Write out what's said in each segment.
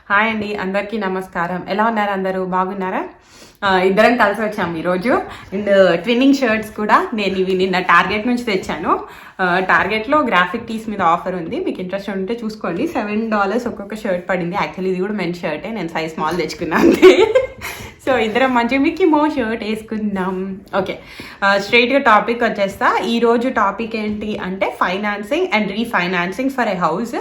Hi అండి, అందరికీ నమస్కారం. ఎలా ఉన్నారు? అందరూ బాగున్నారా? ఇద్దరం కలిసి వచ్చాము ఈరోజు. అండ్ ట్విన్నింగ్ షర్ట్స్ కూడా నేను ఇవి నిన్న టార్గెట్ నుంచి తెచ్చాను. టార్గెట్లో గ్రాఫిక్ టీస్ మీద ఆఫర్ ఉంది, మీకు ఇంట్రెస్ట్ ఉంటే చూసుకోండి. $7 ఒక్కొక్క షర్ట్ పడింది. యాక్చువల్లీ ఇది కూడా మెన్ షర్టే, నేను సైజ్ స్మాల్ తెచ్చుకున్నాను. సో ఇద్దరం మంచి మిక్కీ మౌస్ షర్ట్ వేసుకుందాం. ఓకే, స్ట్రైట్గా టాపిక్ వచ్చేస్తా. ఈరోజు టాపిక్ ఏంటి అంటే financing and refinancing for a house.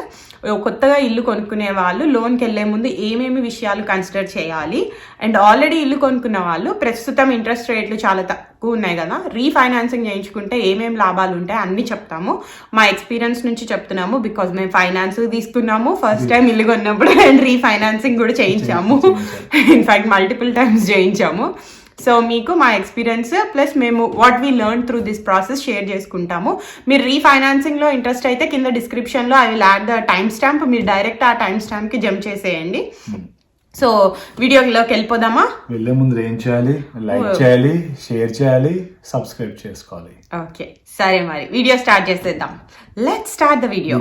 కొత్తగా ఇల్లు కొనుక్కునే వాళ్ళు లోన్కి వెళ్ళే ముందు ఏమేమి విషయాలు కన్సిడర్ చేయాలి, అండ్ ఆల్రెడీ ఇల్లు కొనుక్కున్న వాళ్ళు ప్రస్తుతం ఇంట్రెస్ట్ రేట్లు చాలా తక్కువ ఉన్నాయి కదా, రీఫైనాన్సింగ్ చేయించుకుంటే ఏమేమి లాభాలు ఉంటాయి అన్నీ చెప్తాము. మా ఎక్స్పీరియన్స్ నుంచి చెప్తున్నాము, బికాజ్ మేము ఫైనాన్స్ తీసుకున్నాము ఫస్ట్ టైం ఇల్లు కొన్నప్పుడు, అండ్ రీఫైనాన్సింగ్ కూడా చేయించాము. ఇన్ఫాక్ట్ మల్టిపుల్ టైమ్స్ చేయించాము. సో మీకు మా ఎక్స్పీరియన్స్ ప్లస్ మేము what we learn through this process share చేసుకుంటాము. మీరు రీఫైనాన్సింగ్లో ఇంట్రెస్ట్ అయితే కింద డిస్క్రిప్షన్లో I will add the time stamp, మీరు డైరెక్ట్ ఆ టైమ్ స్టాంప్కి జంప్ చేసేయండి. సో వీడియోలోకి వెళ్ళిపోదామా? వెళ్ళే ముందు ఏం చేయాలి? లైక్ చేయాలి, షేర్ చేయాలి, సబ్స్క్రైబ్ చేసుకోవాలి. ఓకే సరే, మరి వీడియో స్టార్ట్ చేసేద్దాం. Let's start the video.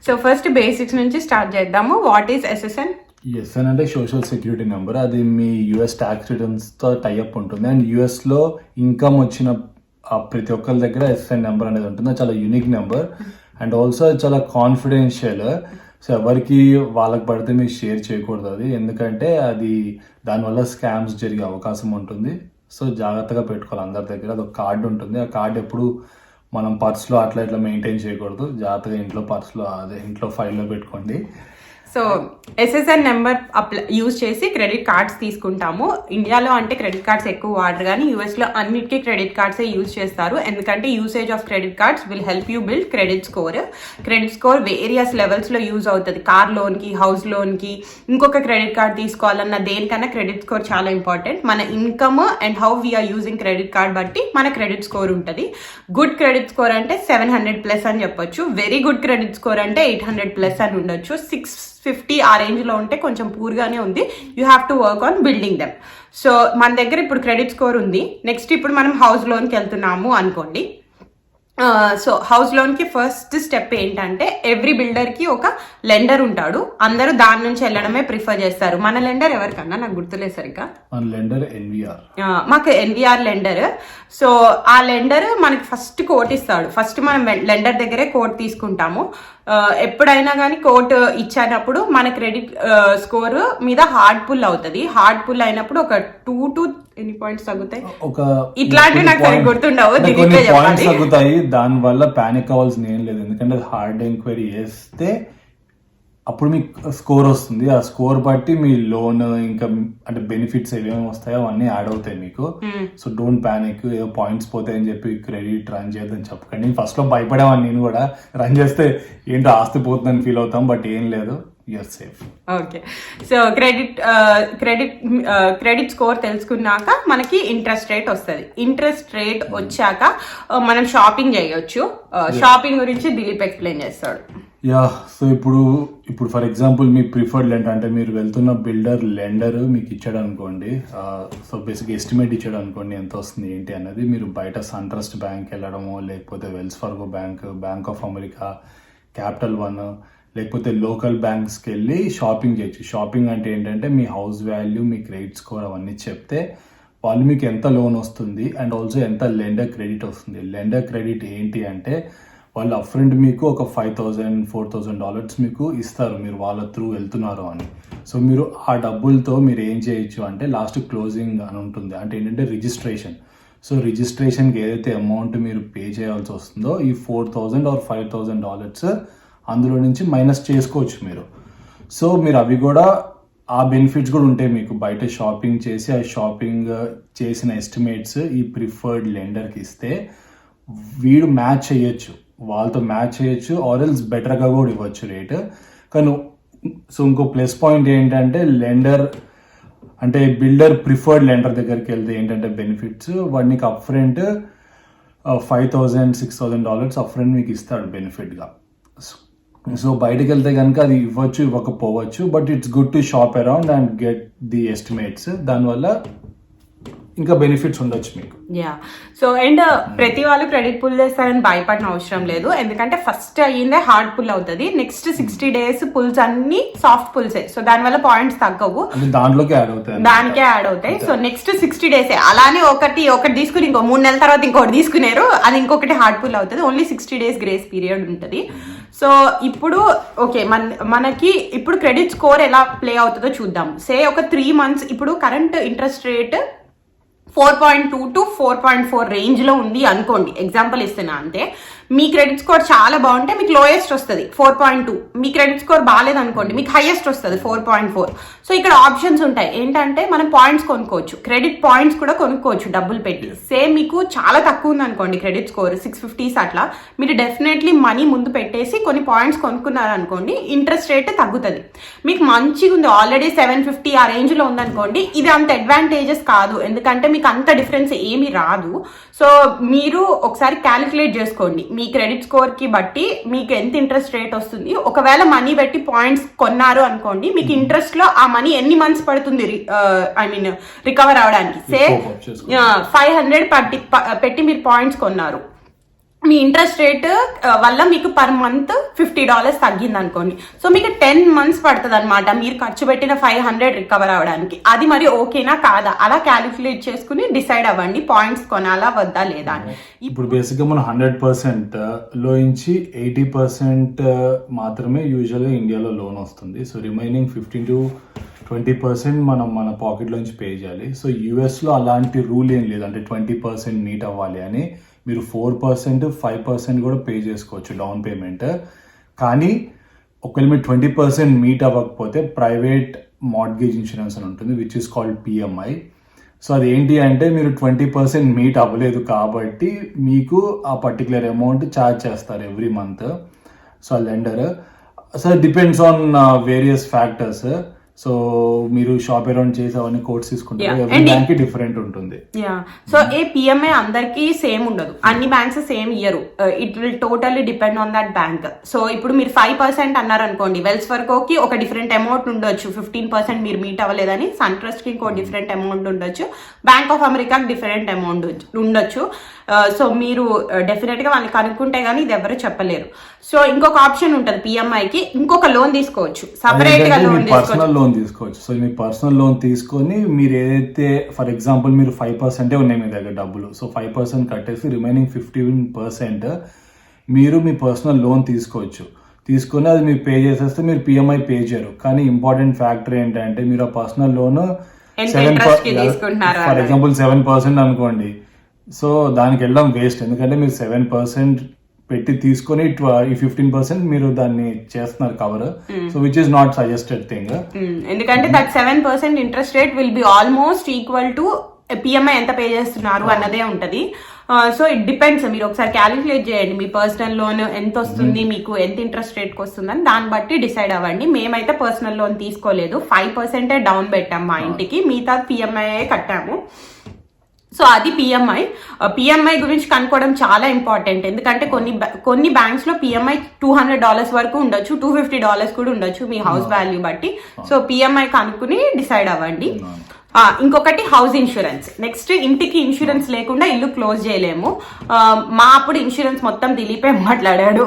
So first basics నుంచి స్టార్ట్ చేద్దాము. What is SSN? ఎస్ఎన్ అంటే సోషల్ సెక్యూరిటీ నెంబర్. అది మీ US ట్యాక్స్ రిటర్న్స్తో టైఅప్ ఉంటుంది. అండ్ యూఎస్లో ఇన్కమ్ వచ్చిన ప్రతి ఒక్కరి దగ్గర SSN నెంబర్ అనేది ఉంటుంది. అది చాలా యూనిక్ నెంబర్ అండ్ ఆల్సో అది చాలా కాన్ఫిడెన్షియల్. సో ఎవరికి వాళ్ళకి పడితే మీరు షేర్ చేయకూడదు అది, ఎందుకంటే అది దానివల్ల స్కామ్స్ జరిగే అవకాశం ఉంటుంది. సో జాగ్రత్తగా పెట్టుకోవాలి అందరి దగ్గర. అది ఒక కార్డు ఉంటుంది, ఆ కార్డు ఎప్పుడు మనం పర్స్లో అట్లా ఇట్లా మెయింటైన్ చేయకూడదు. జాగ్రత్తగా ఇంట్లో పర్స్లో ఇంట్లో ఫైల్లో పెట్టుకోండి. సో SSN నెంబర్ యూజ్ చేసి క్రెడిట్ కార్డ్స్ తీసుకుంటాము. ఇండియాలో అంటే క్రెడిట్ కార్డ్స్ ఎక్కువ వాడరు, కానీ యూఎస్లో అన్నిటికీ క్రెడిట్ కార్డ్సే యూజ్ చేస్తారు. ఎందుకంటే usage of credit cards will help you build credit score. Credit score various లెవెల్స్లో యూజ్ అవుతుంది. కార్ లోన్కి, హౌస్ లోన్కి, ఇంకొక క్రెడిట్ కార్డ్ తీసుకోవాలన్న దేనికన్నా క్రెడిట్ స్కోర్ చాలా ఇంపార్టెంట్. మన income and how we are using credit card బట్టి మన క్రెడిట్ స్కోర్ ఉంటుంది. గుడ్ క్రెడిట్ స్కోర్ అంటే 700+ అని చెప్పొచ్చు. వెరీ గుడ్ క్రెడిట్ స్కోర్ అంటే 800+ అని ఉండొచ్చు. 650 ఆ రేంజ్లో ఉంటే కొంచెం పూర్గానే ఉంది. You have to work on building them. So మన దగ్గర ఇప్పుడు క్రెడిట్ స్కోర్ ఉంది. నెక్స్ట్ ఇప్పుడు మనం హౌస్ లోన్కి వెళ్తున్నాము అనుకోండి. సో హౌస్ లోన్కి ఫస్ట్ స్టెప్ ఏంటంటే ఎవ్రీ బిల్డర్కి ఒక లెండర్ ఉంటాడు. అందరూ దాని నుంచి వెళ్ళడమే ప్రిఫర్ చేస్తారు. మన లెండర్ ఎవరికన్నా నాకు గుర్తులేదు సరిగ్గా. మాకు NVR లెండర్. సో ఆ లెండర్ మనకి ఫస్ట్ కోట్ ఇస్తాడు. ఫస్ట్ మనం లెండర్ దగ్గరే కోట్ తీసుకుంటాము. ఎప్పుడైనా కానీ కోట్ ఇచ్చినప్పుడు మన క్రెడిట్ స్కోర్ మీద హార్డ్ పుల్ అవుతుంది. హార్డ్ పుల్ అయినప్పుడు ఒక 2 to ఎన్ని పాయింట్స్ తగ్గుతాయి, ఇట్లాంటివి నాకు సరిగ్గా గుర్తుండవు, తగ్గుతాయి. దాని వల్ల పానిక్ అవ్వాల్సిన ఏం లేదు, ఎందుకంటే హార్డ్ ఎంక్వైరీ చేస్తే అప్పుడు మీకు స్కోర్ వస్తుంది. ఆ స్కోర్ బట్టి మీ లోన్ ఇంకా అంటే బెనిఫిట్స్ ఏమేమి వస్తాయో అవన్నీ యాడ్ అవుతాయి మీకు. సో డోంట్ పానిక్, ఏదో పాయింట్స్ పోతాయని చెప్పి క్రెడిట్ రన్ చేయొద్దని చెప్పకండి. ఫస్ట్ లో భయపడేవాడిని నేను కూడా, రన్ చేస్తే ఏంటో ఆస్తి పోతుందని ఫీల్ అవుతాం, బట్ ఏం లేదు, you are safe. Okay, so credit score తెలుసుకున్నాక మనకి ఇంట్రెస్ట్ రేట్ వస్తుంది. ఇంట్రెస్ట్ రేట్ వచ్చాక మనం షాపింగ్ చేయొచ్చు. షాపింగ్ గురించి దిలీప్ ఎక్స్ప్లెయిన్ చేస్తాడు. సో ఇప్పుడు ఫర్ ఎగ్జాంపుల్ మీ ప్రిఫర్డ్ లెండర్ అంటే మీరు వెళ్తున్న బిల్డర్ లెండర్ మీకు ఇచ్చాడు అనుకోండి. సో బేసిక్ ఎస్టిమేట్ ఇచ్చాడు అనుకోండి ఎంత వస్తుంది ఏంటి అన్నది. మీరు బయట సన్ట్రస్ట్ బ్యాంక్ వెళ్ళడము, లేకపోతే Wells Fargo Bank of America, Capital One, లేకపోతే లోకల్ బ్యాంక్స్కి వెళ్ళి షాపింగ్ చేయొచ్చు. షాపింగ్ అంటే ఏంటంటే మీ హౌస్ వాల్యూ, మీ క్రెడిట్ స్కోర్ అవన్నీ చెప్తే వాళ్ళు మీకు ఎంత లోన్ వస్తుంది అండ్ ఆల్సో ఎంత లెండర్ క్రెడిట్ వస్తుంది. లెండర్ క్రెడిట్ ఏంటి అంటే వాళ్ళు అప్ఫ్రంట్ మీకు ఒక $5,000-4,000 మీకు ఇస్తారు, మీరు వాళ్ళ త్రూ వెళ్తున్నారు అని. సో మీరు ఆ డబ్బులతో మీరు ఏం చేయొచ్చు అంటే లాస్ట్ క్లోజింగ్ అని ఉంటుంది, అంటే ఏంటంటే రిజిస్ట్రేషన్. సో రిజిస్ట్రేషన్కి ఏదైతే అమౌంట్ మీరు పే చేయాల్సి వస్తుందో ఈ $4,000 or $5,000 అందులో నుంచి మైనస్ చేసుకోవచ్చు మీరు. సో మీరు అవి కూడా ఆ బెనిఫిట్స్ కూడా ఉంటాయి మీకు. బయట షాపింగ్ చేసి ఆ షాపింగ్ చేసిన ఎస్టిమేట్స్ ఈ ప్రిఫర్డ్ లెండర్కి ఇస్తే వీడు మ్యాచ్ చేయొచ్చు, వాళ్ళతో మ్యాచ్ చేయొచ్చు, ఆర్ఎల్స్ బెటర్గా కూడా ఇవ్వచ్చు రేట్. కానీ సో ఇంకో ప్లస్ పాయింట్ ఏంటంటే లెండర్ అంటే బిల్డర్ ప్రిఫర్డ్ లెండర్ దగ్గరికి వెళ్తే ఏంటంటే బెనిఫిట్స్ వాడికి అప్ఫ్రంట్ $5,000-6,000 అప్ఫ్రంట్ మీకు ఇస్తాడు బెనిఫిట్గా. సో బయటకు వెళ్తే కనుక అది ఇవ్వచ్చు, ఇవ్వకపోవచ్చు, but it's good to shop around and get the estimates. దానివల్ల ఇంకా బెనిఫిట్స్ ఉండొచ్చు మీకు. యా సో అండ్ ప్రతి వాళ్ళు క్రెడిట్ పుల్ చేస్తారని భయపడిన అవసరం లేదు, ఎందుకంటే ఫస్ట్ అయ్యిందే హార్డ్ పుల్ అవుతుంది, నెక్స్ట్ 60 days పుల్స్ అన్ని సాఫ్ట్ పుల్సే, సో దానివల్ల పాయింట్స్ తగ్గవు, దానికే యాడ్ అవుతాయి. సో నెక్స్ట్ 60 days అలానే ఒకటి తీసుకుని ఇంకో 3 నెలల తర్వాత ఇంకోటి తీసుకున్నారు, అది ఇంకొకటి హార్డ్ పుల్ అవుతుంది. ఓన్లీ 60 days గ్రేస్ పీరియడ్ ఉంటుంది. సో ఇప్పుడు ఓకే మనకి ఇప్పుడు క్రెడిట్ స్కోర్ ఎలా ప్లే అవుతుందో చూద్దాం. సే ఒక 3 months ఇప్పుడు current interest rate 4.2 to 4.4 range లో ఉంది అనుకోండి, ఎగ్జాంపుల్ ఇస్తున్నా అంతే. మీ క్రెడిట్ స్కోర్ చాలా బాగుంటే మీకు లోయెస్ట్ వస్తుంది 4.2, మీ క్రెడిట్ స్కోర్ బాగాలేదు అనుకోండి మీకు హైయెస్ట్ వస్తుంది 4.4. సో ఇక్కడ ఆప్షన్స్ ఉంటాయి, ఏంటంటే మనం పాయింట్స్ కొనుక్కోవచ్చు, క్రెడిట్ పాయింట్స్ కూడా కొనుక్కోవచ్చు డబ్బులు పెట్టి. సేమ్ మీకు చాలా తక్కువ ఉంది అనుకోండి క్రెడిట్ స్కోర్ 650 అట్లా, మీరు డెఫినెట్లీ మనీ ముందు పెట్టేసి కొన్ని పాయింట్స్ కొనుక్కున్నారనుకోండి, ఇంట్రెస్ట్ రేట్ తగ్గుతుంది. మీకు మంచిగా ఉంది ఆల్రెడీ 750 ఆ రేంజ్ లో ఉందనుకోండి, ఇది అంత అడ్వాంటేజెస్ కాదు, ఎందుకంటే మీకు అంత డిఫరెన్స్ ఏమీ రాదు. సో మీరు ఒకసారి క్యాలిక్యులేట్ చేసుకోండి మీ క్రెడిట్ స్కోర్ కి బట్టి మీకు ఎంత ఇంట్రెస్ట్ రేట్ వస్తుంది. ఒకవేళ మనీ పెట్టి పాయింట్స్ కొన్నారు అనుకోండి, మీకు ఇంట్రెస్ట్ లో ఆ మనీ ఎన్ని మంత్స్ పడుతుంది రికవర్ అవడానికి. సే 500 పెట్టి మీరు పాయింట్స్ కొన్నారు, మీ ఇంట్రెస్ట్ రేట్ వల్ల మీకు పర్ మంత్ $50 తగ్గింది అనుకోండి, సో మీకు 10 months పడుతుంది అనమాట మీరు ఖర్చు పెట్టిన 500 రికవర్ అవ్వడానికి. అది మరి ఓకేనా కాదా అలా క్యాలిక్యులేట్ చేసుకుని డిసైడ్ అవ్వండి పాయింట్స్ కొనాలా వద్దా లేదా అని. ఇప్పుడు బేసిక్ గా మనం 100% లోంచి 80% మాత్రమే యూజువల్ గా ఇండియాలో లోన్ వస్తుంది. సో రిమైనింగ్ 15 to 20% మనం మన పాకెట్ లోంచి పే చేయాలి. సో యుఎస్ లో అలాంటి రూల్ ఏం లేదు, అంటే 20% మీట్ అవ్వాలి అని. మీరు 4%, 5% కూడా పే చేసుకోవచ్చు డౌన్ పేమెంట్. కానీ ఒకవేళ మీరు 20% మీట్ అవ్వకపోతే ప్రైవేట్ మార్ట్గేజ్ ఇన్సూరెన్స్ అని ఉంటుంది, which is called PMI. So అది ఏంటి అంటే మీరు 20% మీట్ అవ్వలేదు కాబట్టి మీకు ఆ పర్టికులర్ అమౌంట్ ఛార్జ్ చేస్తారు every month. So lender so depends on various factors. So మీరు షాప్ అరౌండ్ చేసి అవన్నీ కోర్స్ తీసుకుంటారు, ఎవ్రీ బ్యాంక్ కి డిఫరెంట్ ఉంటుంది. సో ఏ పిఎంఐ అందరికి సేమ్ ఉండదు, అన్ని banks same year, it will totally depend on that bank. So ఇప్పుడు మీరు 5% అన్నారు అనుకోండి, వెల్స్ ఫర్గోకి ఒక డిఫరెంట్ అమౌంట్ ఉండొచ్చు, 15% మీరు మీట్ అవ్వలేదని. సన్ ట్రస్ట్ కి ఇంకో డిఫరెంట్ అమౌంట్ ఉండొచ్చు, బ్యాంక్ ఆఫ్ అమెరికాకి డిఫరెంట్ అమౌంట్ ఉండొచ్చు. సో మీరు డెఫినెట్ గా వాళ్ళని కనుక్కుంటే గానీ ఇది ఎవరు చెప్పలేరు. సో ఇంకొక ఆప్షన్ ఉంటుంది పిఎంఐకి, ఇంకొక లోన్ తీసుకోవచ్చు, సపరేట్ గా లోన్ తీసుకోవచ్చు. సో మీ పర్సనల్ లోన్ తీసుకొని మీరు ఏదైతే ఫర్ ఎగ్జాంపుల్ మీరు 5% ఉన్నాయి మీ దగ్గర డబ్బులు, సో 5% కట్టేసి రిమైనింగ్ 15% మీరు మీ పర్సనల్ లోన్ తీసుకోవచ్చు. తీసుకొని అది మీరు పే చేసేస్తే మీరు పిఎంఐ పే చేయరు. కానీ ఇంపార్టెంట్ ఫ్యాక్టర్ ఏంటంటే మీరు ఆ పర్సనల్ లోన్ ఫర్ ఎగ్జాంపుల్ 7% అనుకోండి, సో దానికి వెళ్ళడం వేస్ట్, ఎందుకంటే మీరు 7% పెట్టి తీసుకొని ఈ 15% మీరు దాన్ని చేస్తున్నారు cover. So which is not suggested thing, ఎందుకంటే that 7% interest rate will be almost equal to PMI ఎంత పే చేస్తున్నారు అన్నదే ఉంటది. సో ఇట్ డిపెండ్స్, మీరు ఒకసారి క్యాలిక్యులేట్ చేయండి మీ పర్సనల్ లోన్ ఎంత వస్తుంది, మీకు ఎంత ఇంట్రెస్ట్ రేట్ వస్తుందని దాన్ని బట్టి డిసైడ్ అవ్వండి. మేమైతే పర్సనల్ లోన్ తీసుకోలేదు, 5% డౌన్ పెట్టాం మా ఇంటికి, మిగతా పిఎంఐ కట్టాము. సో అది పిఎంఐ గురించి కనుక్కోవడం చాలా ఇంపార్టెంట్, ఎందుకంటే కొన్ని బ్యాంక్స్ లో పిఎంఐ $200 వరకు ఉండొచ్చు, $250 కూడా ఉండొచ్చు మీ హౌస్ వాల్యూ బట్టి. సో పిఎంఐ కనుక్కుని డిసైడ్ అవ్వండి. ఇంకొకటి హౌస్ ఇన్సూరెన్స్. నెక్స్ట్ ఇంటికి ఇన్సూరెన్స్ లేకుండా ఇల్లు క్లోజ్ చేయలేము. మా అప్పుడు ఇన్సూరెన్స్ మొత్తం దిలీపే మాట్లాడాడు,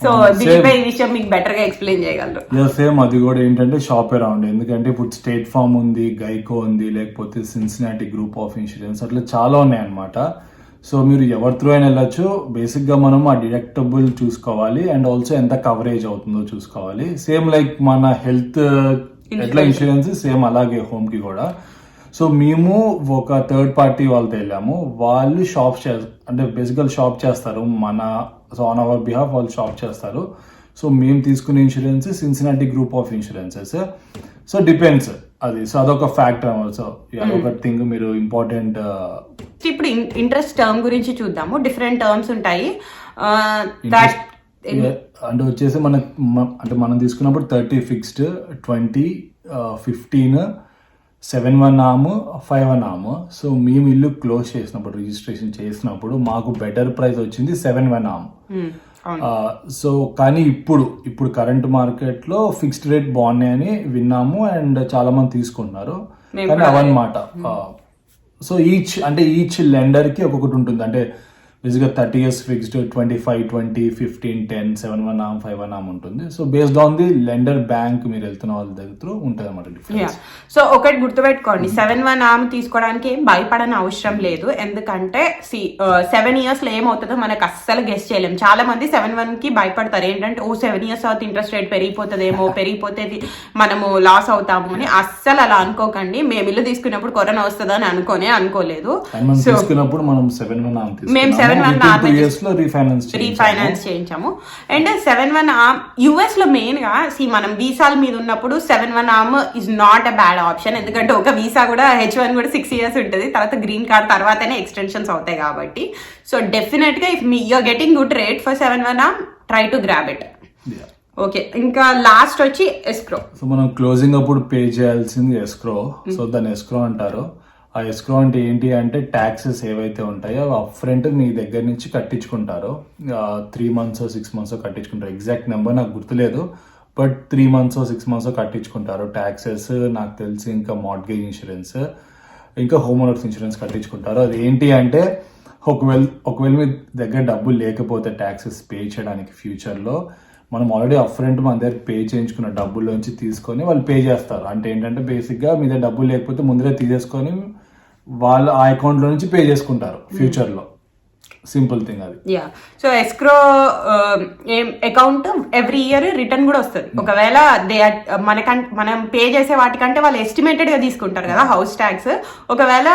సో దిలీపే ఈ విషయం మీకు బెటర్ గా ఎక్స్ప్లెయిన్ చేయగలరు. సేమ్ అది కూడా ఏంటంటే షాప్ అరౌండ్, ఎందుకంటే ఇప్పుడు స్టేట్ ఫార్మ్ ఉంది, గైకో ఉంది, లేకపోతే సిన్సినాటి గ్రూప్ ఆఫ్ ఇన్సూరెన్స్, అట్లా చాలా ఉన్నాయి అన్నమాట. సో మీరు ఎవరి త్రూ అయినా వెళ్ళచ్చు. బేసిక్ గా మనం ఆ డిడక్టబుల్ చూసుకోవాలి అండ్ ఆల్సో ఎంత కవరేజ్ అవుతుందో చూసుకోవాలి. సేమ్ లైక్ మన హెల్త్ ఎట్లా ఇన్సూరెన్స్ సేమ్ అలాగే హోమ్ కి కూడా. సో మేము ఒక థర్డ్ పార్టీ వాళ్ళతో వెళ్ళాము, వాళ్ళు అంటే బేసికల్ షాప్ చేస్తారు మన, సో ఆన్ అవర్ బిహాఫ్ వాళ్ళు షాప్ చేస్తారు. సో మేము తీసుకునే insurance Cincinnati group of insurances. So depends అది, సో అదొక ఫ్యాక్టర్ ఆల్సో, అదొక థింగ్ మీరు ఇంపార్టెంట్. ఇప్పుడు ఇంట్రెస్ట్ టర్మ్ గురించి చూద్దాము. డిఫరెంట్ టర్మ్స్ ఉంటాయి. అంటే వచ్చేసి అంటే మనం తీసుకున్నప్పుడు 30 ఫిక్స్డ్, 20, 15, 7/1 ఆమ్, 5/1 ఆమ్. సో మేము ఇల్లు క్లోజ్ చేసినప్పుడు, రిజిస్ట్రేషన్ చేసినప్పుడు మాకు బెటర్ ప్రైస్ వచ్చింది 7/1 ఆమ్. సో కానీ ఇప్పుడు కరెంట్ మార్కెట్ లో ఫిక్స్డ్ రేట్ బాగున్నాయని విన్నాము అండ్ చాలా మంది తీసుకుంటున్నారు, కానీ అవన్నమాట. సో ఈచ్ లెండర్కి ఒక్కొక్కటి ఉంటుంది. అంటే బేసిక్గా 30 years ఫిక్స్డ్, 25, 20, 15, 10, 7-1 arm, 5-1 arm ఉంటుంది. So based on the lender bank మీరు వెళ్తున్న వాళ్ళ దగ్గర ఉంటుంది అన్నమాట డిఫరెన్స్. సో ఒకటి గుర్తుపెట్టుకోండి, 7-1 arm తీసుకోవడానికి ఏం భయపడని అవసరం లేదు. ఎందుకంటే 7 years లో ఏమవుతుందో మనకు అస్సలు గెస్ చేయలేము. చాలా మంది 7-1 కి భయపడతారు. ఏంటంటే 7 years తర్వాత ఇంట్రెస్ట్ రేట్ పెరిగిపోతుందేమో, పెరిగిపోతే మనము లాస్ అవుతాము అని. అస్సలు అలా అనుకోకండి. మేము ఇల్లు తీసుకున్నప్పుడు కరోనా వస్తుందని అనుకోలేదు. తీసుకున్నప్పుడు మనం 7-1 arm మేము 7-1 రీఫైనాన్స్ చేయించాము. అండ్ 7-1 arm యుఎస్ లో మెయిన్ గా మనం వీసాల మీద ఉన్నప్పుడు 7-1 arm is not a bad option. ఎందుకంటే ఒక వీసా కూడా H1 కూడా 6 years ఉంటుంది. తర్వాత గ్రీన్ కార్డ్ తర్వాతనే ఎక్స్టెన్షన్స్ అవుతాయి కాబట్టి. సో డెఫినెట్ గా if you are getting good rate for 7-1 arm, try to grab it. Okay, ఇంకా లాస్ట్ వచ్చి ఎస్క్రో. సో మనం క్లోజింగ్ అప్పుడు పే చేయాల్సింది ఎస్క్రో. సో దాన్ని ఎస్క్రో అంటారు. ఆ ఎస్క్రో అంటే ఏంటి అంటే ట్యాక్సెస్ ఏవైతే ఉంటాయో అప్ ఫ్రంట్ మీ దగ్గర నుంచి కట్టించుకుంటారో, 3 months 6 months కట్టించుకుంటారు. ఎగ్జాక్ట్ నెంబర్ నాకు గుర్తులేదు, బట్ 3 months 6 months కట్టించుకుంటారు ట్యాక్సెస్. నాకు తెలిసి ఇంకా మార్ట్గేజ్ ఇన్సూరెన్స్, ఇంకా హోమ్ ఓనర్స్ ఇన్సూరెన్స్ కట్టించుకుంటారు. అది ఏంటి అంటే ఒకవేళ మీ దగ్గర డబ్బులు లేకపోతే ట్యాక్సెస్ పే చేయడానికి ఫ్యూచర్లో, మనం ఆల్రెడీ అప్ ఫ్రంట్ మన దగ్గర పే చేయించుకున్న డబ్బుల్లోంచి తీసుకొని వాళ్ళు పే చేస్తారు. అంటే ఏంటంటే బేసిక్గా మీ దగ్గర డబ్బులు లేకపోతే ముందరే తీసేసుకొని వాళ్ళు ఆ అకౌంట్లో నుంచి పే చేసుకుంటారు ఫ్యూచర్లో. సింపుల్ థింగ్ అది. Yeah, so escrow account every year return కూడా వస్తుంది. ఒకవేళ మనం పే చేసే వాటికంటే వాళ్ళు ఎస్టిమేటెడ్ గా తీసుకుంటారు కదా హౌస్ ట్యాక్స్. ఒకవేళ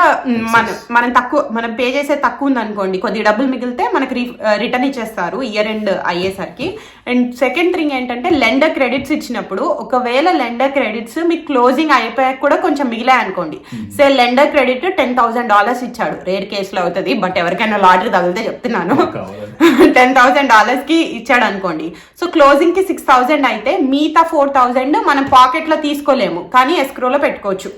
మనం పే చేసే తక్కువ ఉంది అనుకోండి, కొద్ది డబ్బులు మిగిలితే మనకి రిటర్న్ ఇచ్చేస్తారు ఇయర్ ఎండ్ అయ్యేసరికి. అండ్ సెకండ్ థింగ్ ఏంటంటే లెండర్ క్రెడిట్స్ ఇచ్చినప్పుడు, ఒకవేళ లెండర్ క్రెడిట్స్ మీకు క్లోజింగ్ అయిపోయాక కూడా కొంచెం మిగిలాయి అనుకోండి, సే లెండర్ క్రెడిట్ $10,000 ఇచ్చాడు, రేర్ కేసులో అవుతుంది బట్ ఎవరికైనా లాటరీ తగిలితే చెప్తున్నాను, $10,000 కి ఇచ్చాడు అనుకోండి. సో క్లోజింగ్ కి 6,000 అయితే మిగతా 4,000 మనం పాకెట్ లో తీసుకోలేము, కానీ ఎస్క్రోలో పెట్టుకోవచ్చు.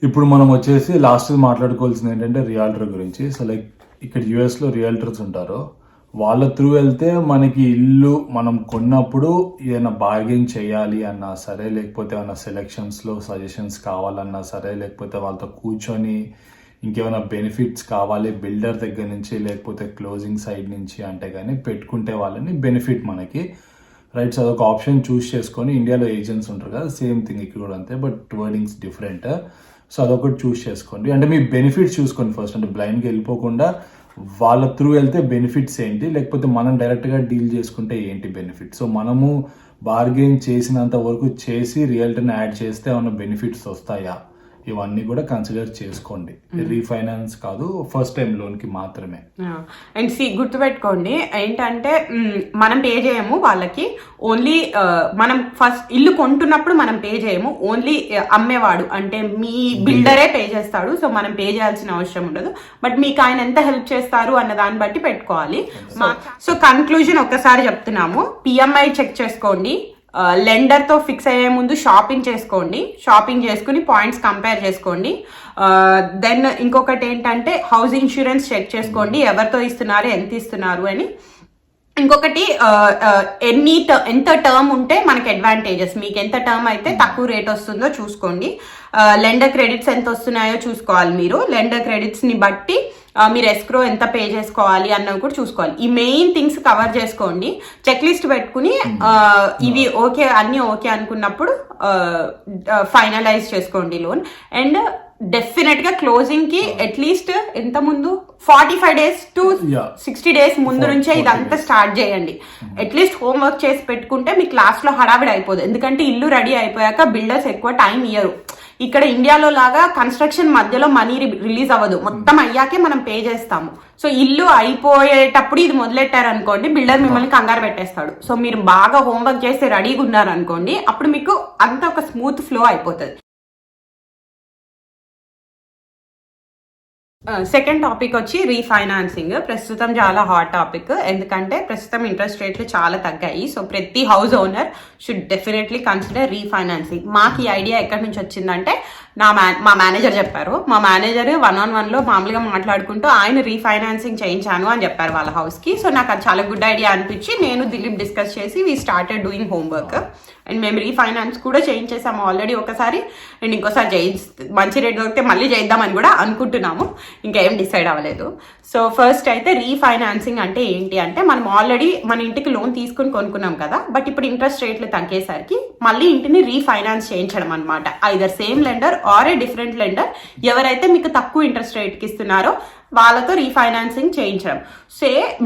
ఇప్పుడు మనం వచ్చేసి లాస్ట్ మాట్లాడుకోవాల్సింది ఏంటంటే రియాల్టర్ గురించి. సో లైక్ ఇక్కడ యుఎస్ లో రియాల్టర్స్ ఉంటారు, వాళ్ళ త్రూ వెళ్తే మనకి ఇల్లు మనం కొన్నప్పుడు ఏదైనా బార్గెన్ చేయాలి అన్నా సరే, లేకపోతే ఏమైనా సెలెక్షన్స్లో సజెషన్స్ కావాలన్నా సరే, లేకపోతే వాళ్ళతో కూర్చొని ఇంకేమైనా బెనిఫిట్స్ కావాలి బిల్డర్ దగ్గర నుంచి, లేకపోతే క్లోజింగ్ సైడ్ నుంచి అంటే కానీ పెట్టుకుంటే వాళ్ళని బెనిఫిట్ మనకి, రైట్. సో అదొక ఆప్షన్ చూస్ చేసుకొని, ఇండియాలో ఏజెంట్స్ ఉంటారు కదా, సేమ్ థింగ్ ఇక్కడ కూడా అంతే, బట్ వర్డింగ్స్ డిఫరెంట్. సో అదొకటి చూస్ చేసుకోండి. అంటే మీ బెనిఫిట్స్ చూసుకోండి ఫస్ట్. అంటే బ్లైండ్గా వెళ్ళిపోకుండా వాళ్ళ త్రూ వెళ్తే బెనిఫిట్స్ ఏంటి, లేకపోతే మనం డైరెక్ట్గా డీల్ చేసుకుంటే ఏంటి బెనిఫిట్. సో మనము బార్గెన్ చేసినంత వరకు చేసి రియల్టర్ని యాడ్ చేస్తే ఏమైనా బెనిఫిట్స్ వస్తాయా, ఇవన్నీ కూడా కన్సిడర్ చేసుకోండి. రీఫైనాన్స్ కాదు, ఫస్ట్ టైం లోన్ కి మాత్రమే. అండ్ గుర్తుపెట్టుకోండి ఏంటంటే మనం పే చేయము వాళ్ళకి, ఓన్లీ మనం ఫస్ట్ ఇల్లు కొంటున్నప్పుడు మనం పే చేయము, ఓన్లీ అమ్మేవాడు అంటే మీ బిల్డరే పే చేస్తాడు. సో మనం పే చేయాల్సిన అవసరం ఉండదు, బట్ మీకు ఆయన ఎంత హెల్ప్ చేస్తారు అన్న దాన్ని బట్టి పెట్టుకోవాలి. సో కన్క్లూజన్ ఒక్కసారి చెప్తున్నాము, పిఎంఐ చెక్ చేసుకోండి, లెండర్ తో ఫిక్స్ అయ్యే ముందు షాపింగ్ చేసుకోండి, షాపింగ్ చేసుకుని పాయింట్స్ కంపేర్ చేసుకోండి. దెన్ ఇంకొకటి ఏంటంటే హౌస్ ఇన్సూరెన్స్ చెక్ చేసుకోండి, ఎవరితో ఇస్తున్నారు, ఎంత ఇస్తున్నారు అని. ఇంకొకటి ఎంత టర్మ్ ఉంటే మనకి అడ్వాంటేజెస్, మీకు ఎంత టర్మ్ అయితే తక్కువ రేట్ వస్తుందో చూసుకోండి. లెండర్ క్రెడిట్స్ ఎంత వస్తున్నాయో చూసుకోవాలి మీరు. లెండర్ క్రెడిట్స్ ని బట్టి మీరు ఎస్క్రో ఎంత పే చేసుకోవాలి అన్నవి కూడా చూసుకోవాలి. ఈ మెయిన్ థింగ్స్ కవర్ చేసుకోండి, చెక్ లిస్ట్ పెట్టుకుని ఇవి ఓకే అన్ని ఓకే అనుకున్నప్పుడు ఫైనలైజ్ చేసుకోండి లోన్. అండ్ డెఫినెట్ గా క్లోజింగ్ కి అట్లీస్ట్ ఎంత ముందు 45 days to 60 days ముందు నుంచే ఇదంతా స్టార్ట్ చేయండి. అట్లీస్ట్ హోంవర్క్ చేసి పెట్టుకుంటే మీకు లాస్ట్ లో హడావిడి అయిపోదు. ఎందుకంటే ఇల్లు రెడీ అయిపోయాక బిల్డర్స్ ఎక్కువ టైం ఇయ్యరు. ఇక్కడ ఇండియాలో లాగా కన్స్ట్రక్షన్ మధ్యలో మనీ రిలీజ్ అవ్వదు, మొత్తం అయ్యాకే మనం పే చేస్తాము. సో ఇల్లు అయిపోయేటప్పుడు ఇది మొదలెట్టారు అనుకోండి, బిల్డర్ మిమ్మల్ని కంగారు పెట్టేస్తాడు. సో మీరు బాగా హోంవర్క్ చేసి రెడీగా ఉన్నారు అనుకోండి, అప్పుడు మీకు అంత ఒక స్మూత్ ఫ్లో అయిపోతుంది. సెకండ్ టాపిక్ వచ్చి రీఫైనాన్సింగ్. ప్రస్తుతం చాలా హాట్ టాపిక్, ఎందుకంటే ప్రస్తుతం ఇంట్రెస్ట్ రేట్లు చాలా తగ్గాయి. సో ప్రతి house owner should definitely consider refinancing. మాకు ఈ ఐడియా ఎక్కడి నుంచి వచ్చిందంటే మా మేనేజర్ చెప్పారు. మా మేనేజర్ 1-on-1 లో మామూలుగా మాట్లాడుకుంటూ ఆయన రీఫైనాన్సింగ్ చేయించాను అని చెప్పారు వాళ్ళ హౌస్ కి. సో నాకు అది చాలా గుడ్ ఐడియా అనిపించి నేను దిలీప్ డిస్కస్ చేసి we started doing homework. And మేము రీఫైనాన్స్ కూడా చేయించేసాము ఆల్రెడీ ఒకసారి, అండ్ ఇంకోసారి మంచి రేట్ దొరికితే మళ్ళీ చేద్దామని కూడా అనుకుంటున్నాము, ఇంకా ఏం డిసైడ్ అవ్వలేదు. సో ఫస్ట్ అయితే రీఫైనాన్సింగ్ అంటే ఏంటి అంటే, మనం ఆల్రెడీ మన ఇంటికి లోన్ తీసుకుని కొనుక్కున్నాం కదా, బట్ ఇప్పుడు ఇంట్రెస్ట్ రేట్లు తగ్గేసరికి మళ్ళీ ఇంటిని రీఫైనాన్స్ చేయించడం అనమాట. Either same lender or a different lender, ఎవరైతే మీకు తక్కువ ఇంట్రెస్ట్ రేట్కి ఇస్తున్నారో వాళ్ళతో రీఫైనాన్సింగ్ చేయించడం.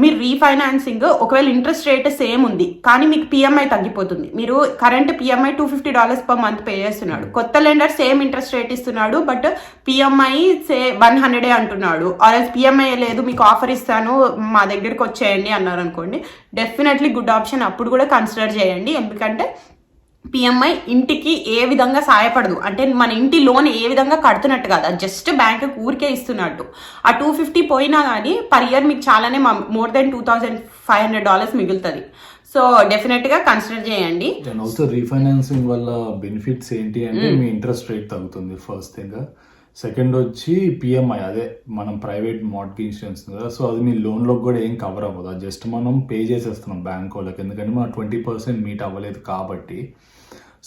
మీరు రీఫైనాన్సింగ్ ఒకవేళ ఇంట్రెస్ట్ రేట్ సేమ్ ఉంది కానీ మీకు పిఎంఐ తగ్గిపోతుంది, మీరు current PMI $250 per month pay చేస్తున్నాడు, కొత్త లెండర్ సేమ్ ఇంట్రెస్ట్ రేట్ ఇస్తున్నాడు బట్ పిఎంఐ 100 అంటున్నాడు, ఆర్ పిఎంఐ లేదు మీకు ఆఫర్ ఇస్తాను మా దగ్గరికి వచ్చేయండి అన్నారు అనుకోండి, డెఫినెట్లీ గుడ్ ఆప్షన్, అప్పుడు కూడా కన్సిడర్ చేయండి. ఎందుకంటే పిఎంఐ ఇంటికి ఏ విధంగా సాయపడదు, అంటే మన ఇంటి లోన్ ఏ విధంగా కడుతున్నట్టు కదా, జస్ట్ బ్యాంక్ ఊరికే ఇస్తున్నట్టు. ఆ 250 పోయినా కానీ పర్ ఇయర్ మీకు చాలానే more than $2,500 మిగులుతుంది. సో డెఫినెట్ గా కన్సిడర్ చేయండి. రీఫైనాన్సింగ్ వల్ల బెనిఫిట్స్ ఏంటి అంటే మీ ఇంట్రెస్ట్ రేట్ తగ్గుతుంది ఫస్ట్ థింగ్. సెకండ్ వచ్చి పిఎంఐ, అదే మనం ప్రైవేట్ మార్ట్గేజ్ ఇన్సూరెన్స్ కదా, సో అది మీ లోన్లో కూడా ఏం కవర్ అవ్వదు, అది జస్ట్ మనం పే చేసేస్తున్నాం బ్యాంక్ వాళ్ళకి, ఎందుకంటే మనం 20% మీట్ అవ్వలేదు కాబట్టి.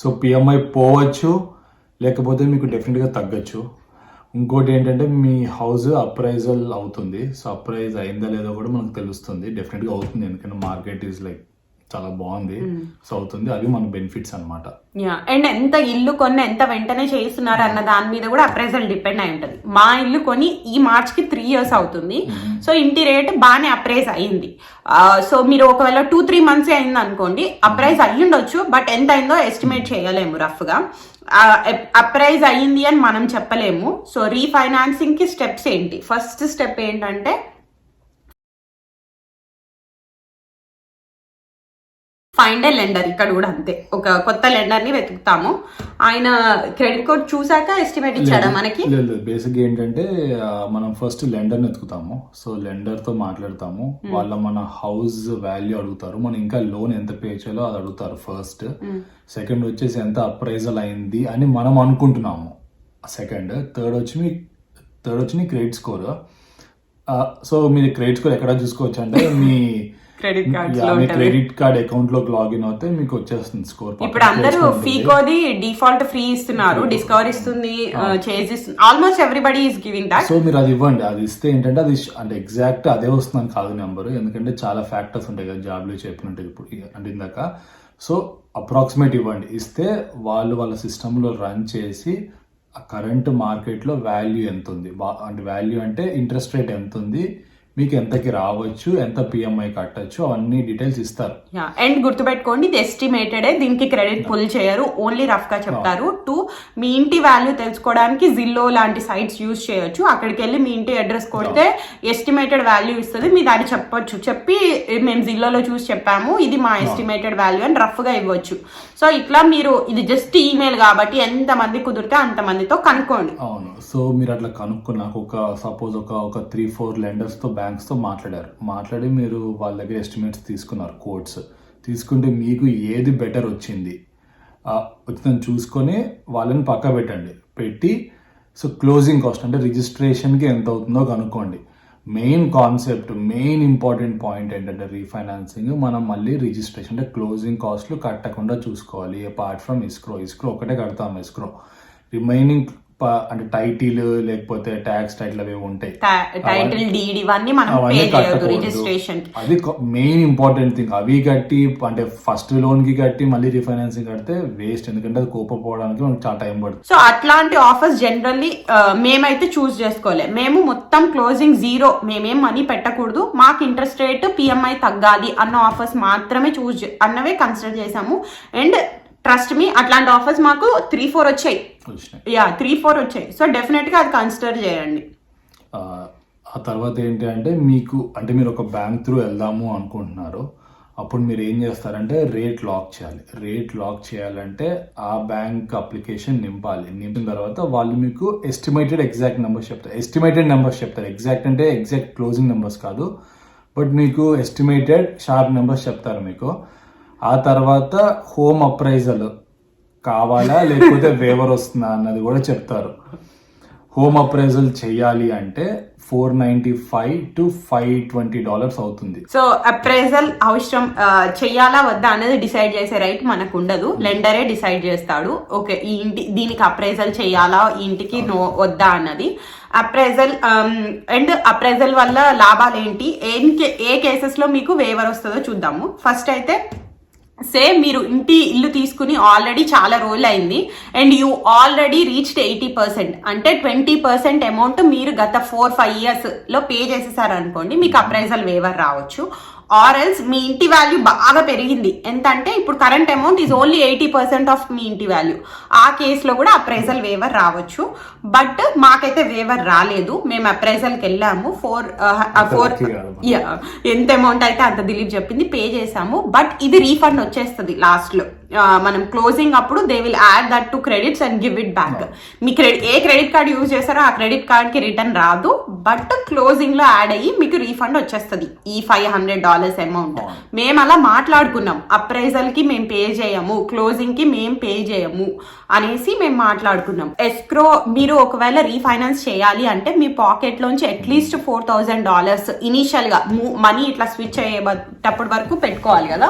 సో పిఎంఐ పోవచ్చు, లేకపోతే మీకు డెఫినెట్గా తగ్గచ్చు. ఇంకోటి ఏంటంటే మీ హౌస్ అప్రైజల్ అవుతుంది, సో అప్రైజ్ అయిందా లేదో కూడా మనకు తెలుస్తుంది, డెఫినెట్గా అవుతుంది ఎందుకంటే మార్కెట్ ఈజ్ లైక్ చాలా బాగుంది, సో అవుతుంది, అవి మన బెనిఫిట్స్ అనమాట. అండ్ ఎంత ఇల్లు కొని ఎంత వెంటనే చేస్తున్నారు అన్న దాని మీద కూడా అప్రైజల్ డిపెండ్ అయి ఉంటుంది. మా ఇల్లు కొని ఈ మార్చ్కి 3 years అవుతుంది, సో ఇంటి రేట్ బాగానే అప్రైజ్ అయ్యింది. సో మీరు ఒకవేళ 2-3 months అయింది అనుకోండి, అప్రైజ్ అయ్యుండొచ్చు, బట్ ఎంత అయిందో ఎస్టిమేట్ చేయలేము రఫ్ గా. అప్రైజ్ అయ్యింది అని మనం చెప్పలేము. సో రీఫైనాన్సింగ్ కి స్టెప్స్ ఏంటి? ఫస్ట్ స్టెప్ ఏంటంటే ఫైండ్ ఏ లెండర్. ఇక్కడ కూడా అంతే, ఒక కొత్త లెండర్ ని వెతుకుతాము, ఆయన క్రెడిట్ కోడ్ చూసాక ఎస్టిమేట్ ఇచ్చాడా మనకి? లేదు, బేసిక్ ఏంటంటే మనం ఫస్ట్ లెండర్ ని వెతుకుతాము, సో లెండర్ తో మాట్లాడతాము, వాళ్ళ మన హౌస్ వాల్యూ అడుగుతారు, మనం ఇంకా లోన్ ఎంత పే చేయాలో అది అడుగుతారు ఫస్ట్. సెకండ్ వచ్చేసి ఎంత అప్రైజల్ అయింది అని మనం అనుకుంటున్నాము సెకండ్. థర్డ్ వచ్చి మీ క్రెడిట్ స్కోర్. సో మీరు క్రెడిట్ స్కోర్ ఎక్కడ చూసుకోవచ్చు అంటే మీ క్రెడిట్ కార్డ్ అకౌంట్ లోకి లాగిన్ అవుతే మీకు వచ్చేస్తుంది స్కోర్. ఇప్పుడు అందరూ ఫీకోది డిఫాల్ట్ ఫ్రీ ఇస్తున్నారు, డిస్కవర్ ఇస్తుంది, చేసిస్తుంది, almost everybody is giving that. So మీరు అది ఇవ్వండి, అది ఇస్తే ఏంటంటే అది అంటే ఎగ్జాక్ట్ అదే వస్తుందని కాదు నెంబర్, ఎందుకంటే చాలా ఫ్యాక్టర్స్ ఉంటాయి కదా జాబ్ లో చెప్పినట్టు ఇప్పుడు అంటే ఇందాక. సో అప్రాక్సిమేట్ ఇవ్వండి, ఇస్తే వాళ్ళ సిస్టమ్ లో రన్ చేసి కరెంట్ మార్కెట్ లో వాల్యూ ఎంత ఉంది, అంటే వాల్యూ అంటే ఇంట్రెస్ట్ రేట్ ఎంత ఉంది, మీకు ఎంతకి రావచ్చు, ఎంత పిఎంఐ కట్టచ్చు, అవన్నీ డీటెయిల్స్ ఇస్తారు. అండ్ గుర్తుపెట్టుకోండి, ఇది ఎస్టిమేటెడ్, దీనికి క్రెడిట్ పుల్ చేయరు, ఓన్లీ రఫ్ గా చెప్తారు. 2, మీ ఇంటి వాల్యూ తెలుసుకోవడానికి జిల్లో లాంటి సైట్స్ యూజ్ చేయొచ్చు, అక్కడికి వెళ్ళి మీ ఇంటి అడ్రస్ కొడితే ఎస్టిమేటెడ్ వాల్యూ ఇస్తుంది, మీ దాన్ని చెప్పొచ్చు, చెప్పి మేము జిల్లోలో చూసి చెప్పాము ఇది మా ఎస్టిమేటెడ్ వాల్యూ అని రఫ్ గా ఇవ్వచ్చు. సో ఇట్లా మీరు, ఇది జస్ట్ ఈమెయిల్ కాబట్టి ఎంత మంది కుదిరితే అంత మందితో కనుక్కోండి. అవును, సో మీరు అట్లా కనుక్కున్నాక సపోజ్ ఒక 3-4 లెండర్స్ తో బ్యాంక్స్ తో మాట్లాడి మీరు వాళ్ళ దగ్గర ఎస్టిమేట్స్ తీసుకున్నారు, కోడ్స్ తీసుకుంటే మీకు ఏది బెటర్ వచ్చిందని చూసుకొని వాళ్ళని పక్క పెట్టి సో క్లోజింగ్ కాస్ట్ అంటే రిజిస్ట్రేషన్కి ఎంత అవుతుందో కనుక్కోండి. Main concept, main important point ఏంటంటే రీఫైనాన్సింగ్ మనం మళ్ళీ రిజిస్ట్రేషన్ అంటే క్లోజింగ్ కాస్ట్లు కట్టకుండా చూసుకోవాలి. అపార్ట్ ఫ్రమ్ ఇస్క్రో ఒకటే కడతాం, ఇస్క్రో రిమైనింగ్ అంటే టైటిల్ లేకపోతే ట్యాక్స్ టైటిల్ అవి ఉంటాయి, టైటిల్ డీడ్ ఇవన్నీ మనం పే చేయొద్దు రిజిస్ట్రేషన్. అది మెయిన్ ఇంపార్టెంట్ థింగ్. అవి కట్టి అంటే ఫస్ట్ లోన్ కి కట్టి మళ్ళీ రీఫైనాన్సింగ్ కడితే వేస్ట్, ఎందుకంటే అది కోపపోవడానికి మనకు చాలా టైం పడుతుంది. సో అట్లాంటి ఆఫర్స్ జనరల్లీ మేమైతే చూస్ చేసుకోలే, మేము మొత్తం క్లోజింగ్ 0, మేమేం మనీ పెట్టకూడదు, మాకు ఇంట్రెస్ట్ రేట్ పిఎంఐ తగ్గాలి అన్న ఆఫర్స్ మాత్రమే అన్నవే కన్సిడర్ చేసాము. అండ్ ట్రస్ట్ మీ, అట్లాంటి ఆఫర్స్ మాకు 3-4 వచ్చాయి. 3-4 వచ్చాయి. సో డెఫినెట్ గా అది కన్సిడర్ చేయండి. ఆ తర్వాత ఏంటి అంటే మీరు ఒక బ్యాంక్ త్రూ వెళ్దాము అనుకుంటున్నారు, అప్పుడు మీరు ఏం చేస్తారంటే రేట్ లాక్ చేయాలంటే ఆ బ్యాంక్ అప్లికేషన్ నింపిన తర్వాత వాళ్ళు మీకు ఎస్టిమేటెడ్ ఎగ్జాక్ట్ నెంబర్స్ చెప్తారు. ఎగ్జాక్ట్ అంటే ఎగ్జాక్ట్ క్లోజింగ్ నెంబర్స్ కాదు, బట్ మీకు ఎస్టిమేటెడ్ షార్ప్ నెంబర్స్ చెప్తారు మీకు. ఆ తర్వాత హోమ్ అప్రైజల్ కావాలా లేకపోతే వేవర్ వస్తుందా అన్నది కూడా చెప్తారు. హోమ్ అప్రైజల్ చేయాలి అంటే $495 to $520 అవుతుంది. సో అప్రైజల్ అవసరం చెయ్యాలా వద్దా అనేది డిసైడ్ చేసే రైట్ మనకు ఉండదు, లెండరే డిసైడ్ చేస్తాడు. ఓకే ఈ ఇంటి దీనికి అప్రైజల్ చేయాలా, ఈ ఇంటికి వద్దా అన్నది. అప్రైజల్ అండ్ అప్రైజల్ వల్ల లాభాలు ఏంటి, ఏ కేసెస్ లో మీకు వేవర్ వస్తుందో చూద్దాము. ఫస్ట్ అయితే మీరు ఇల్లు తీసుకుని ఆల్రెడీ చాలా రోజులు అయింది అండ్ యూ ఆల్రెడీ రీచ్డ్ 80%, అంటే 20% అమౌంట్ మీరు గత 4-5 years లో పే చేసేసారు అనుకోండి, మీకు అప్రైజల్ వేవర్ రావచ్చు. ఆర్ ఎల్స్ మీ ఇంటి వాల్యూ బాగా పెరిగింది, ఎంత అంటే ఇప్పుడు current amount is only 80% of మీ ఇంటి వాల్యూ, ఆ కేసులో కూడా అప్రైజల్ వేవర్ రావచ్చు. బట్ మాకైతే వేవర్ రాలేదు, మేము అప్రైజల్కి వెళ్ళాము. ఎంత అమౌంట్ అయితే అంత దిలీప్ చెప్పింది పే చేసాము. బట్ ఇది రీఫండ్ వచ్చేస్తుంది లాస్ట్ లో, మనం క్లోజింగ్ అప్పుడు they will add that to credits and give it back. Me A credit card use చేస్తారో ఆ క్రెడిట్ కార్డ్ కి రిటర్న్ రాదు, బట్ క్లోజింగ్ లో యాడ్ అయ్యి మీకు రీఫండ్ వచ్చేస్తుంది ఈ $500 అమౌంట్. మేము అలా మాట్లాడుకున్నాం, అప్రైజల్ కి మేము పే చేయము, క్లోజింగ్ కి మేము పే చేయము అనేసి మేము మాట్లాడుకున్నాం. ఎస్క్రో మీరు ఒకవేళ రీఫైనాన్స్ చేయాలి అంటే మీ పాకెట్ లోంచి అట్లీస్ట్ $4,000 ఇనీషియల్ గా మనీ ఇట్లా స్విచ్ అయ్యేటప్పటి వరకు పెట్టుకోవాలి కదా,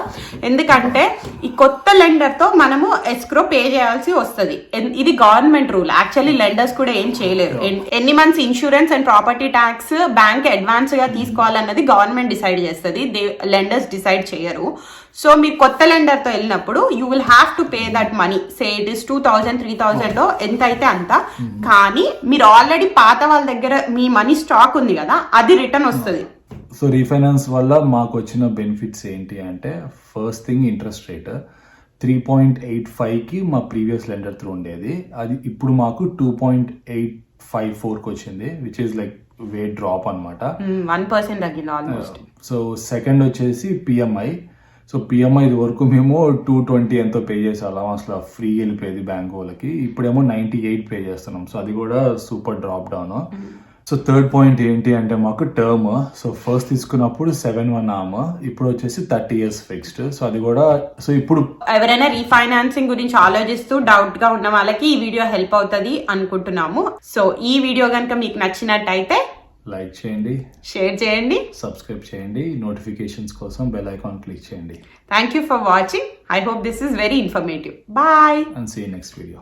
ఎందుకంటే ఈ కొత్త లెండర్ తో మనము ఎస్క్రో పే చేయాల్సి వస్తుంది. ఇది గవర్నమెంట్ రూల్, యాక్చువల్లీ లెండర్స్ కూడా ఏం చేయలేరు. ఎన్ని months insurance and property tax bank advance గా తీసుకోవాలన్నది గవర్నమెంట్ డిసైడ్ చేస్తుంది, లెండర్స్ డిసైడ్ చేయరు. సో మీరు కొత్త లెండర్ తో వెళ్ళినప్పుడు you will have to pay that money, say it is 2,000-3,000 ఎంత అయితే అంత. కానీ మీరు ఆల్రెడీ పాత వాళ్ళ దగ్గర మీ మనీ స్టాక్ ఉంది కదా, అది రిటర్న్ వస్తుంది. సో రీఫైనాన్స్ వల్ల మాకు వచ్చిన బెనిఫిట్స్ ఏంటి అంటే, ఫస్ట్ థింగ్ ఇంట్రెస్ట్ రేట్ 3.85కి మా ప్రీవియస్ లెండర్ త్రూ ఉండేది, అది ఇప్పుడు మాకు 2.854కి వచ్చింది, which is like way drop అనమాట. 1% తగ్గింది ఆల్మోస్ట్. సో సెకండ్ వచ్చేసి పిఎంఐ. సో పిఎంఐ ఇది వరకు మేము 220 ఎంతో పే చేసేవాళ్ళం, అసలు ఫ్రీ వెళ్ళిపోయేది బ్యాంక్ వాళ్ళకి, ఇప్పుడేమో 98 పే చేస్తున్నాం. సో అది కూడా super drop down. So third point ఏంటి అంటే మాకు టర్మ్. సో ఫస్ట్ తీసుకున్నప్పుడు 7-1 ఆమ్, ఇప్పుడు వచ్చేసి 30 years ఫిక్స్డ్. సో అది కూడా సో ఇప్పుడు ఎవరైనా రీఫైనాన్సింగ్ గురించి ఆలోచిస్తూ డౌట్ గా ఉన్న వాళ్ళకి ఈ వీడియో హెల్ప్ అవుతుంది అనుకుంటున్నాము. సో ఈ వీడియో కనుక మీకు నచ్చినట్టయితే లైక్ చేయండి, షేర్ చేయండి, సబ్స్క్రైబ్ చేయండి, నోటిఫికేషన్స్ కోసం బెల్ ఐకాన్ క్లిక్ చేయండి. Thank you for watching. I hope this is very informative. Bye and see you next video.